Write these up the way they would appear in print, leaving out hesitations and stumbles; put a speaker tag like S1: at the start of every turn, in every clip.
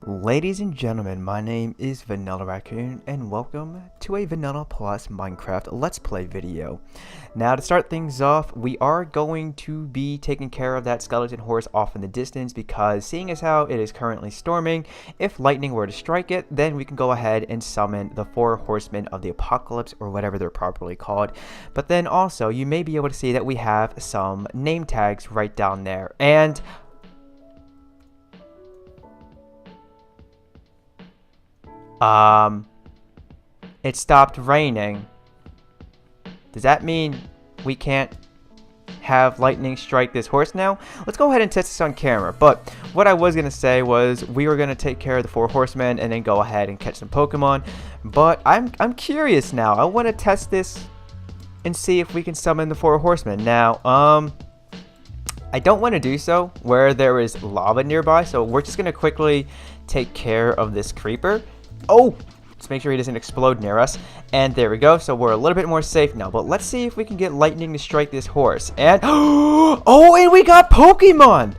S1: Ladies and gentlemen, my name is Vanillaraccoon and welcome to a Vanilla Plus Minecraft Let's Play video. Now to start things off, we are going to be taking care of that skeleton horse off in the distance because seeing as how it is currently storming, if lightning were to strike it, then we can go ahead and summon the 4 horsemen of the apocalypse or whatever they're properly called. But then also you may be able to see that we have some name tags right down there, and it stopped raining. Does that mean we can't have lightning strike this horse now? Let's go ahead and test this on camera. But what I was going to say was we were going to take care of the 4 horsemen and then go ahead and catch some Pokemon. But I'm curious now. I want to test this and see if we can summon the 4 horsemen. Now, I don't want to do so where there is lava nearby. So we're just going to quickly take care of this creeper. Oh, let's make sure he doesn't explode near us. And there we go. So we're a little bit more safe now. But let's see if we can get lightning to strike this horse. And oh, and we got Pokemon.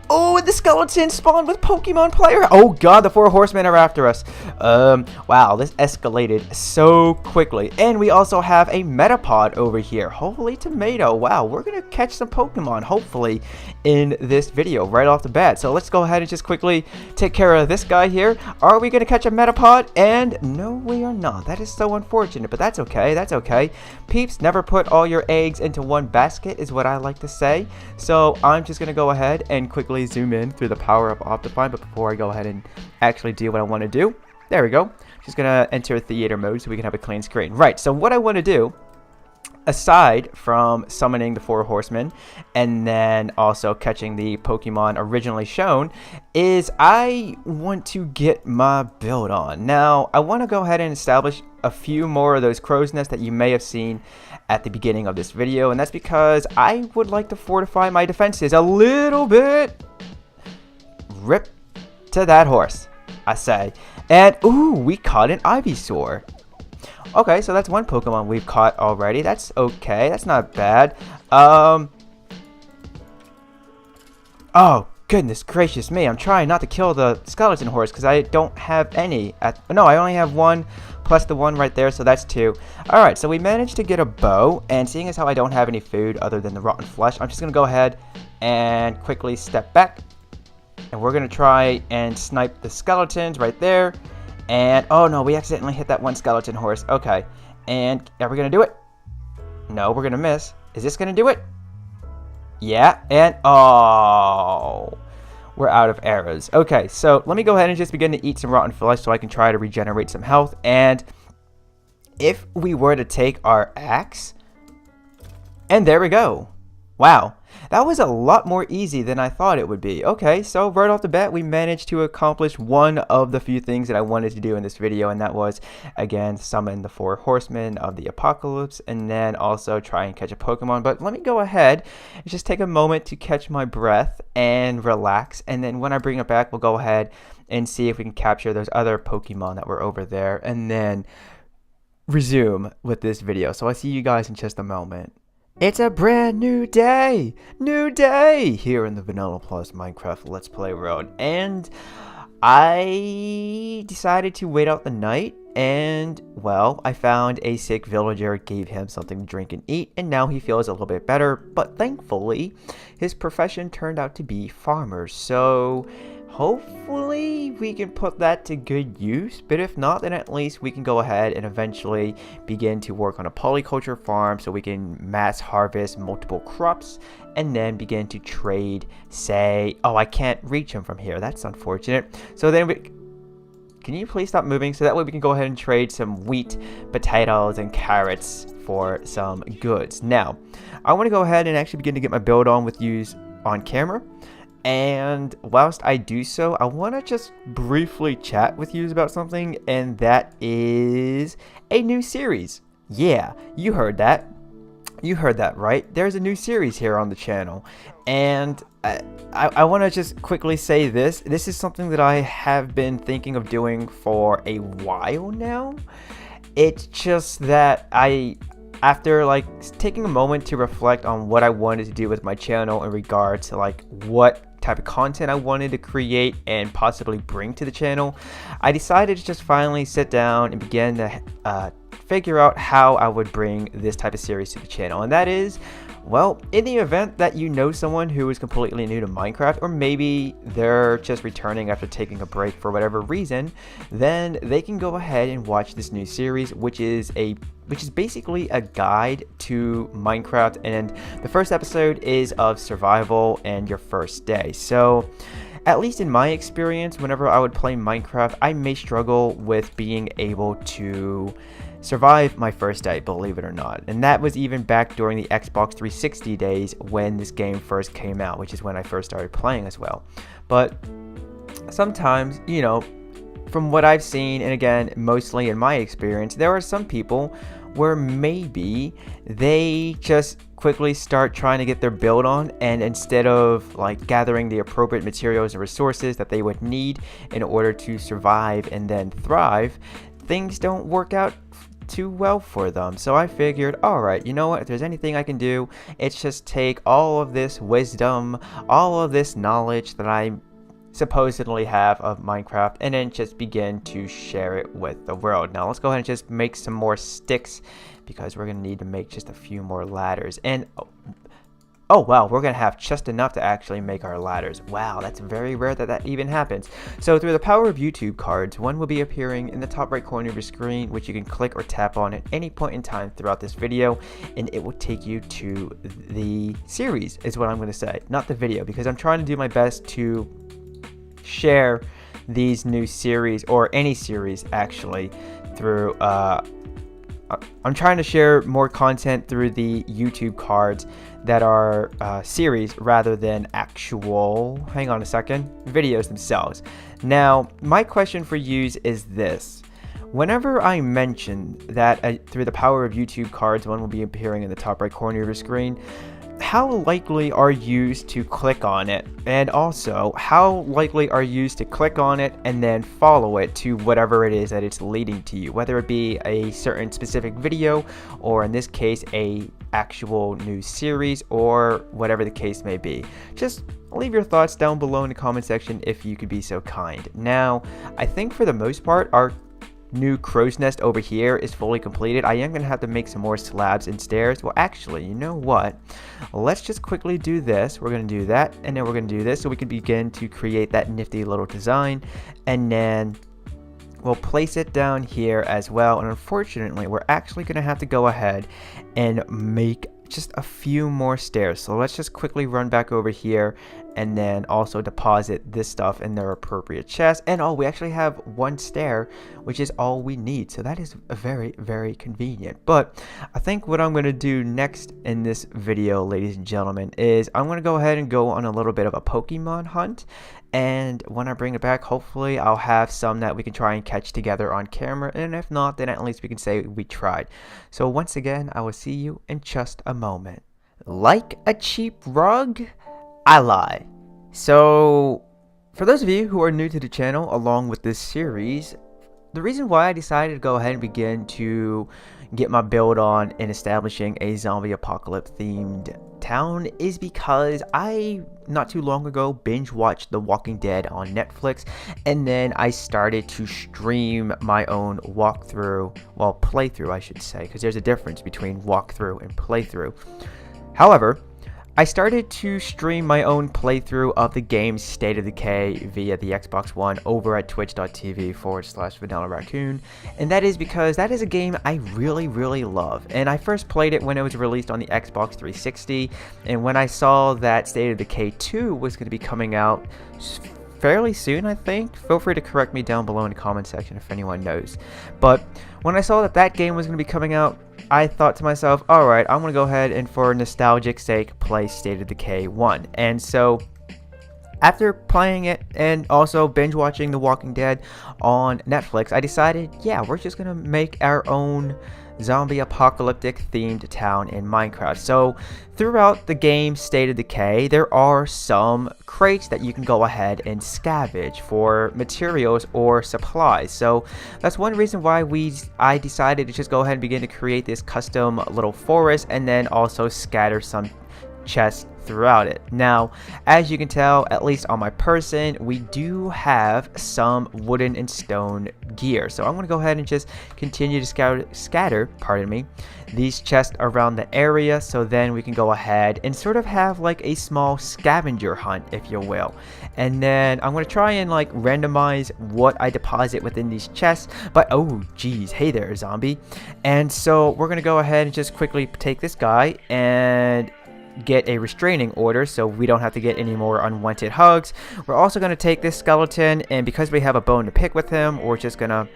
S1: Oh, and the skeleton spawned with Pokemon player. Oh god, the 4 horsemen are after us. Wow, this escalated so quickly. And we also have a Metapod over here. Holy tomato. Wow, we're gonna catch some Pokemon, hopefully, in this video right off the bat. So let's go ahead and just quickly take care of this guy here. Are we gonna catch a Metapod? And no, we are not. That is so unfortunate, but that's okay. That's okay. Peeps, never put all your eggs into one basket is what I like to say. So I'm just gonna go ahead and quickly zoom in through the power up Optifine, but before I go ahead and actually do what I want to do, there we go. Just gonna enter theater mode so we can have a clean screen. Right, so what I want to do, aside from summoning the 4 horsemen and then also catching the Pokemon originally shown, is I want to get my build on. Now, I want to go ahead and establish a few more of those crow's nests that you may have seen at the beginning of this video, and that's because I would like to fortify my defenses a little bit. Rip to that horse, I say. And ooh, we caught an Ivysaur. Okay, so that's one Pokemon we've caught already. That's okay. That's not bad. Oh, goodness gracious me. I'm trying not to kill the skeleton horse because I don't have any. No, I only have one plus the one right there, so that's 2. Alright, so we managed to get a bow, and seeing as how I don't have any food other than the rotten flesh, I'm just going to go ahead and quickly step back. And we're going to try and snipe the skeletons right there. And, oh no, we accidentally hit that one skeleton horse. Okay. And, are we going to do it? No, we're going to miss. Is this going to do it? Yeah. And, oh, we're out of arrows. Okay, so let me go ahead and just begin to eat some rotten flesh so I can try to regenerate some health. And if we were to take our axe, and there we go. Wow, that was a lot more easy than I thought it would be. Okay, so right off the bat, we managed to accomplish one of the few things that I wanted to do in this video, and that was, again, summon the 4 horsemen of the apocalypse, and then also try and catch a Pokemon. But let me go ahead and just take a moment to catch my breath and relax, and then when I bring it back, we'll go ahead and see if we can capture those other Pokemon that were over there, and then resume with this video. So I'll see you guys in just a moment. It's a brand new day here in the Vanilla Plus Minecraft Let's Play world, and I decided to wait out the night, and well, I found a sick villager, gave him something to drink and eat, and now he feels a little bit better. But thankfully his profession turned out to be farmer, so hopefully we can put that to good use. But if not, then at least we can go ahead and eventually begin to work on a polyculture farm so we can mass harvest multiple crops and then begin to trade, say, oh, I can't reach him from here. That's unfortunate. So then can you please stop moving? So that way we can go ahead and trade some wheat, potatoes, and carrots for some goods. Now, I want to go ahead and actually begin to get my build on with you on camera. And whilst I do so, I want to just briefly chat with you about something, and that is a new series. Yeah, you heard that. You heard that right. There's a new series here on the channel, and I want to just quickly say this. This is something that I have been thinking of doing for a while now. It's just that after like taking a moment to reflect on what I wanted to do with my channel in regards to like what type of content I wanted to create and possibly bring to the channel, I decided to just finally sit down and begin to figure out how I would bring this type of series to the channel. And that is, well, in the event that you know someone who is completely new to Minecraft, or maybe they're just returning after taking a break for whatever reason, then they can go ahead and watch this new series, which is basically a guide to Minecraft, and the first episode is of survival and your first day. So at least in my experience, whenever I would play Minecraft, I may struggle with being able to survive my first day, believe it or not. And that was even back during the Xbox 360 days when this game first came out, which is when I first started playing as well. But sometimes, you know, from what I've seen, and again, mostly in my experience, there are some people where maybe they just quickly start trying to get their build on, and instead of like gathering the appropriate materials and resources that they would need in order to survive and then thrive, things don't work out too well for them. So I figured, alright, you know what, if there's anything I can do, it's just take all of this wisdom, all of this knowledge that I supposedly have of Minecraft, and then just begin to share it with the world. Now let's go ahead and just make some more sticks, because we're going to need to make just a few more ladders. And oh wow, we're going to have just enough to actually make our ladders. Wow, that's very rare that that even happens. So through the power of YouTube cards, one will be appearing in the top right corner of your screen, which you can click or tap on at any point in time throughout this video, and it will take you to the series, is what I'm going to say, not the video, because I'm trying to do my best to share these new series, or any series actually, through I'm trying to share more content through the YouTube cards that are series rather than actual, hang on a second, videos themselves. Now, my question for you is this. Whenever I mention that through the power of YouTube cards, one will be appearing in the top right corner of your screen, how likely are you to click on it? And also, how likely are you to click on it and then follow it to whatever it is that it's leading to you, whether it be a certain specific video, or in this case a actual new series, or whatever the case may be? Just leave your thoughts down below in the comment section if you could be so kind. Now, I think for the most part, our new crow's nest over here is fully completed. I am going to have to make some more slabs and stairs. Well, actually, you know what? Let's just quickly do this. We're going to do that, and then we're going to do this, so we can begin to create that nifty little design, and then we'll place it down here as well. And unfortunately, we're actually going to have to go ahead and make just a few more stairs. So let's just quickly run back over here and then also deposit this stuff in their appropriate chest. And oh, we actually have one stair, which is all we need. So that is very, very convenient. But I think what I'm going to do next in this video, ladies and gentlemen, is I'm going to go ahead and go on a little bit of a Pokemon hunt. And when I bring it back, hopefully I'll have some that we can try and catch together on camera. And if not, then at least we can say we tried. So once again, I will see you in just a moment. Like a cheap rug? I lie. So for those of you who are new to the channel along with this series, the reason why I decided to go ahead and begin to get my build on in establishing a zombie apocalypse themed town is because I not too long ago binge watched The Walking Dead on Netflix, and then I started to stream my own walkthrough, well, playthrough I should say, because there's a difference between walkthrough and playthrough. However, I started to stream my own playthrough of the game State of Decay via the Xbox One over at twitch.tv/Vanillaraccoon, and that is because that is a game I really, really love. And I first played it when it was released on the Xbox 360, and when I saw that State of Decay 2 was going to be coming out fairly soon, I think. Feel free to correct me down below in the comment section if anyone knows. But when I saw that that game was going to be coming out, I thought to myself, alright, I'm going to go ahead and for nostalgic sake play State of Decay 1. And so after playing it and also binge watching The Walking Dead on Netflix, I decided, yeah, we're just going to make our own zombie apocalyptic themed town in Minecraft. So throughout the game State of Decay, there are some crates that you can go ahead and scavenge for materials or supplies. So that's one reason why I decided to just go ahead and begin to create this custom little forest, and then also scatter some chests throughout it. Now, as you can tell, at least on my person, we do have some wooden and stone gear. So I'm going to go ahead and just continue to scatter, pardon me, these chests around the area, so then we can go ahead and sort of have like a small scavenger hunt, if you will. And then I'm going to try and like randomize what I deposit within these chests. But oh geez, hey there, zombie. And so we're going to go ahead and just quickly take this guy and get a restraining order so we don't have to get any more unwanted hugs. We're also going to take this skeleton, and because we have a bone to pick with him, we're just going to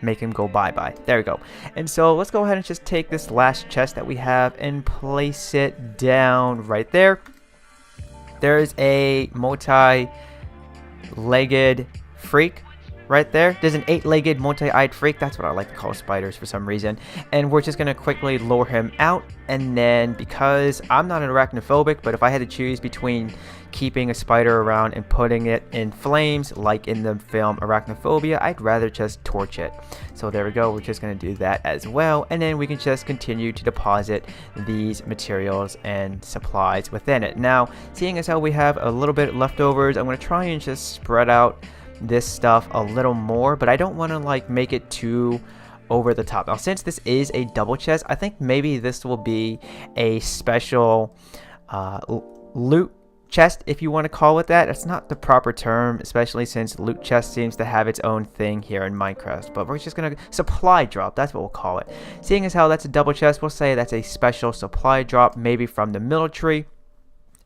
S1: make him go bye-bye. There we go. And so let's go ahead and just take this last chest that we have and place it down right there. There's a multi-legged freak right there. There's an 8-legged multi-eyed freak. That's what I like to call spiders for some reason. And we're just going to quickly lure him out. And then, because I'm not an arachnophobic, but if I had to choose between keeping a spider around and putting it in flames like in the film Arachnophobia, I'd rather just torch it. So there we go. We're just going to do that as well. And then we can just continue to deposit these materials and supplies within it. Now, seeing as how we have a little bit leftovers, I'm going to try and just spread out this stuff a little more, but I don't want to like make it too over the top. Now, since this is a double chest, I think maybe this will be a special loot chest, if you want to call it that. It's not the proper term, especially since loot chest seems to have its own thing here in Minecraft, but we're just gonna supply drop, that's what we'll call it. Seeing as how that's a double chest, we'll say that's a special supply drop, maybe from the military,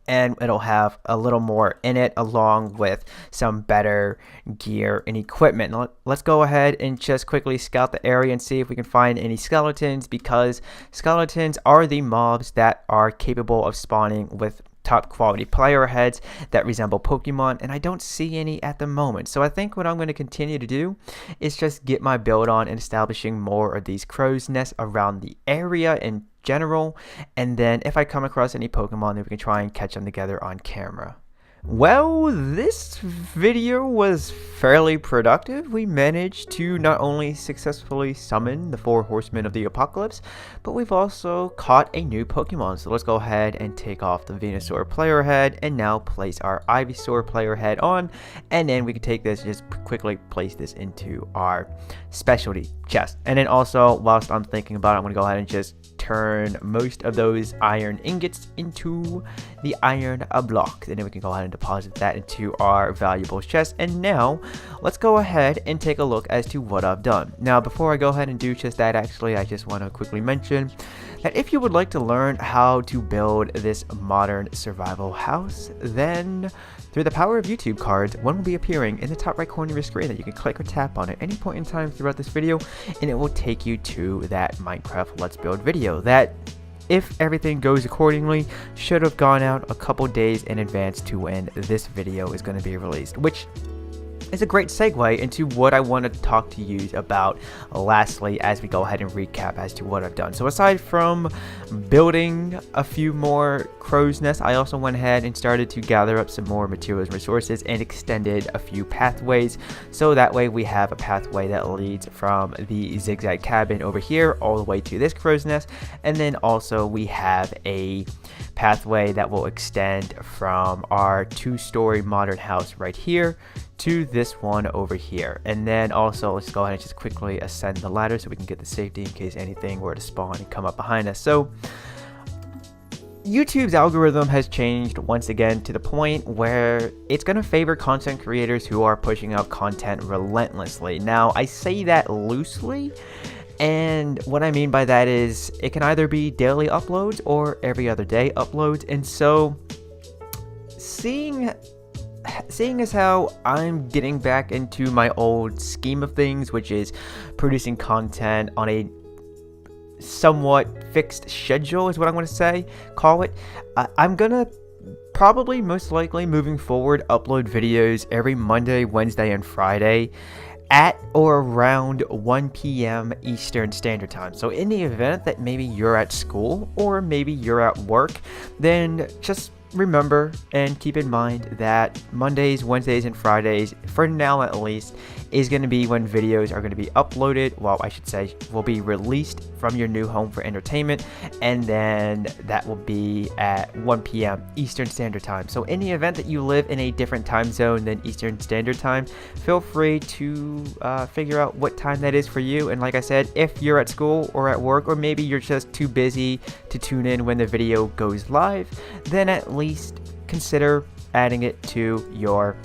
S1: and it'll have a little more in it along with some better gear and equipment. Now, let's go ahead and just quickly scout the area and see if we can find any skeletons, because skeletons are the mobs that are capable of spawning with top quality player heads that resemble Pokemon, and I don't see any at the moment. So I think what I'm going to continue to do is just get my build on and establishing more of these crow's nests around the area in general, and then if I come across any Pokemon, then we can try and catch them together on camera. Well, this video was fairly productive. We managed to not only successfully summon the 4 Horsemen of the Apocalypse, but we've also caught a new Pokemon. So let's go ahead and take off the Venusaur player head and now place our Ivysaur player head on. And then we can take this and just quickly place this into our specialty chest. And then also, whilst I'm thinking about it, I'm going to go ahead and just turn most of those iron ingots into the iron block, and then we can go ahead and deposit that into our valuables chest. And now let's go ahead and take a look as to what I've done. Now, before I go ahead and do just that, actually, I just want to quickly mention that if you would like to learn how to build this modern survival house, then through the power of YouTube cards, one will be appearing in the top right corner of your screen that you can click or tap on at any point in time throughout this video, and it will take you to that Minecraft Let's Build video that, if everything goes accordingly, should have gone out a couple days in advance to when this video is going to be released, which is a great segue into what I want to talk to you about lastly as we go ahead and recap as to what I've done. So aside from building a few more crow's nests, I also went ahead and started to gather up some more materials and resources and extended a few pathways, so that way we have a pathway that leads from the zigzag cabin over here all the way to this crow's nest, and then also we have a pathway that will extend from our 2-story modern house right here to this one over here. And then also, let's go ahead and just quickly ascend the ladder so we can get the safety in case anything were to spawn and come up behind us. So YouTube's algorithm has changed once again to the point where it's going to favor content creators who are pushing out content relentlessly. Now, I say that loosely, and what I mean by that is it can either be daily uploads or every other day uploads. And so seeing as how I'm getting back into my old scheme of things, which is producing content on a somewhat fixed schedule is what I'm going to call it, I'm gonna probably most likely moving forward upload videos every Monday, Wednesday, and Friday at or around 1 p.m. Eastern Standard Time. So in the event that maybe you're at school or maybe you're at work, then just remember and keep in mind that Mondays, Wednesdays, and Fridays, for now at least, is going to be when videos are going to be uploaded. Well, I should say will be released from your new home for entertainment, and then that will be at 1 p.m. Eastern Standard Time. So in the event that you live in a different time zone than Eastern Standard Time, feel free to figure out what time that is for you. And like I said, if you're at school or at work, or maybe you're just too busy to tune in when the video goes live, then at least consider adding it to your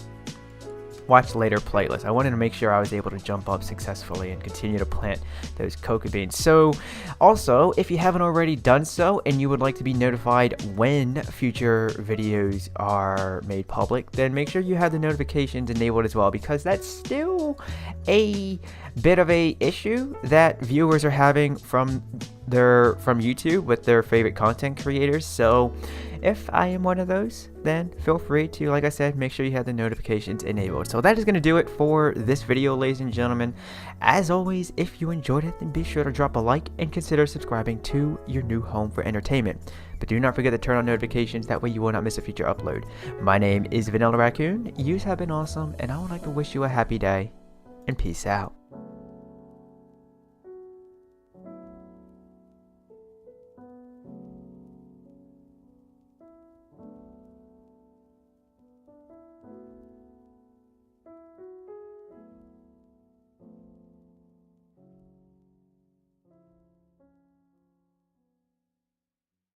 S1: watch later playlist. I wanted to make sure I was able to jump up successfully and continue to plant those cocoa beans. So also, if you haven't already done so and you would like to be notified when future videos are made public, then make sure you have the notifications enabled as well, because that's still a bit of a issue that viewers are having from YouTube with their favorite content creators. So if I am one of those, then feel free to, like I said, make sure you have the notifications enabled. So that is going to do it for this video, ladies and gentlemen. As always, if you enjoyed it, then be sure to drop a like and consider subscribing to your new home for entertainment. But do not forget to turn on notifications, that way you will not miss a future upload. My name is Vanillaraccoon, you have been awesome, and I would like to wish you a happy day, and peace out.